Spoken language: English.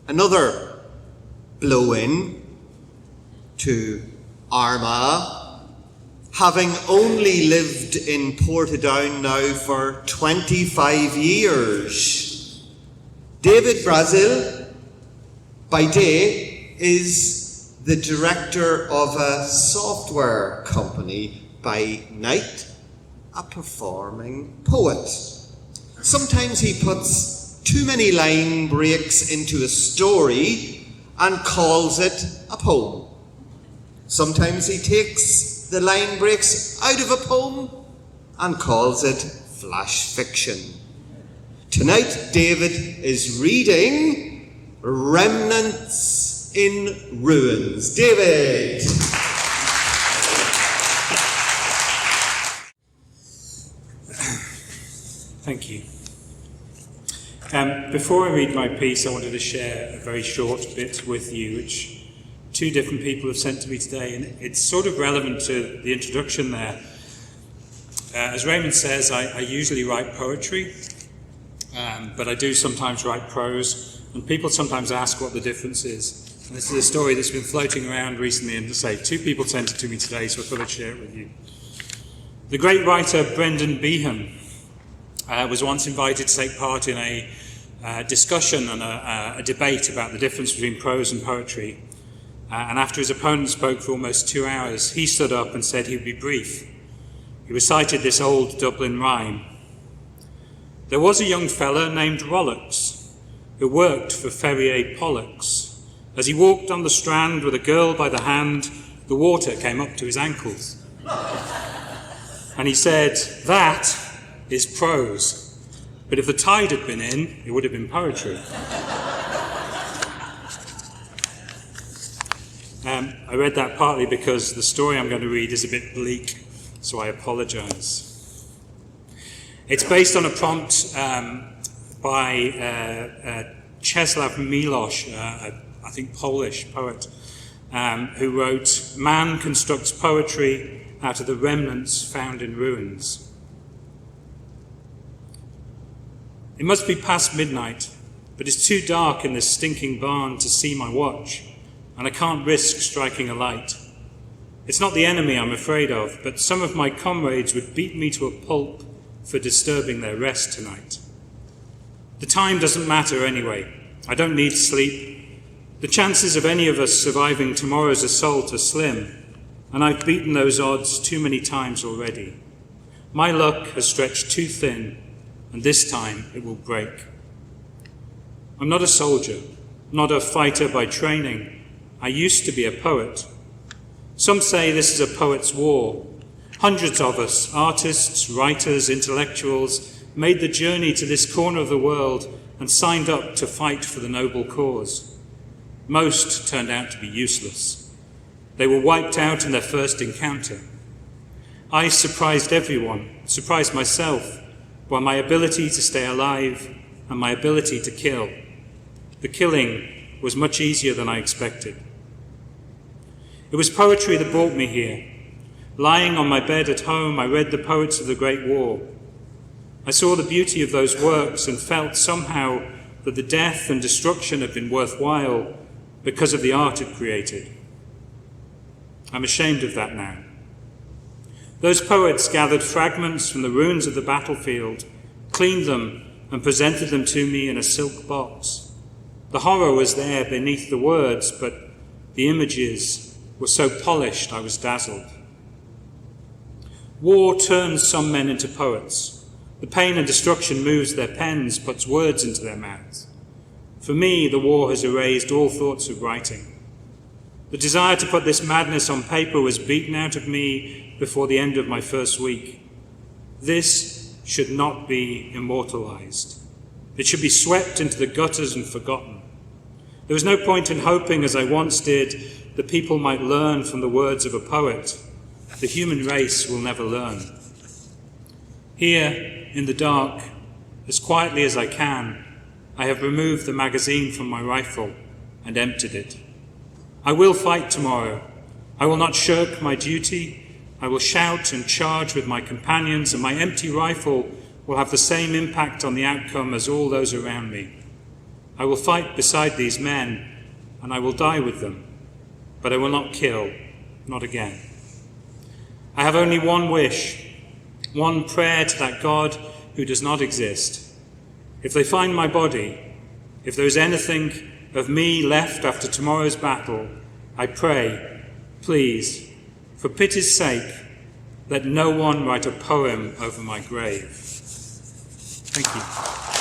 Another blow-in to Armagh, having only lived in Portadown now for 25 years. David Braziel, by day, is the director of a software company, by night, a performing poet. Sometimes he puts too many line breaks into a story and calls it a poem. Sometimes he takes the line breaks out of a poem and calls it flash fiction. Tonight, David is reading Remnants in Ruins. David! Thank you. Before I read my piece, I wanted to share a very short bit with you, which two different people have sent to me today, and it's sort of relevant to the introduction there. As Raymond says, I usually write poetry, but I do sometimes write prose, and people sometimes ask what the difference is. And this is a story that's been floating around recently, and to say, two people sent it to me today, so I thought I'd share it with you. The great writer Brendan Behan was once invited to take part in a discussion and a debate about the difference between prose and poetry. And after his opponent spoke for almost 2 hours, he stood up and said he would be brief. He recited this old Dublin rhyme. There was a young fella named Rollocks who worked for Ferrier Pollux. As he walked on the strand with a girl by the hand, the water came up to his ankles. And he said, "That is prose. But if the tide had been in, it would have been poetry." I read that partly because the story I'm going to read is a bit bleak, so I apologise. It's based on a prompt by Czesław Miłosz, I think Polish poet, who wrote, "Man constructs poetry out of the remnants found in ruins." It must be past midnight, but it's too dark in this stinking barn to see my watch, and I can't risk striking a light. It's not the enemy I'm afraid of, but some of my comrades would beat me to a pulp for disturbing their rest tonight. The time doesn't matter anyway. I don't need sleep. The chances of any of us surviving tomorrow's assault are slim, and I've beaten those odds too many times already. My luck has stretched too thin, and this time it will break. I'm not a soldier, not a fighter by training. I used to be a poet. Some say this is a poet's war. Hundreds of us, artists, writers, intellectuals, made the journey to this corner of the world and signed up to fight for the noble cause. Most turned out to be useless. They were wiped out in their first encounter. I surprised everyone, surprised myself, by my ability to stay alive and my ability to kill. The killing was much easier than I expected. It was poetry that brought me here. Lying on my bed at home, I read the poets of the Great War. I saw the beauty of those works and felt somehow that the death and destruction had been worthwhile because of the art it created. I'm ashamed of that now. Those poets gathered fragments from the ruins of the battlefield, cleaned them, and presented them to me in a silk box. The horror was there beneath the words, but the images were so polished I was dazzled. War turns some men into poets. The pain and destruction moves their pens, puts words into their mouths. For me, the war has erased all thoughts of writing. The desire to put this madness on paper was beaten out of me before the end of my first week. This should not be immortalized. It should be swept into the gutters and forgotten. There was no point in hoping, as I once did, that people might learn from the words of a poet. The human race will never learn. Here, in the dark, as quietly as I can, I have removed the magazine from my rifle and emptied it. I will fight tomorrow. I will not shirk my duty. I will shout and charge with my companions, and my empty rifle will have the same impact on the outcome as all those around me. I will fight beside these men, and I will die with them, but I will not kill, not again. I have only one wish, one prayer to that God who does not exist. If they find my body, if there is anything of me left after tomorrow's battle, I pray, please, for pity's sake, let no one write a poem over my grave. Thank you.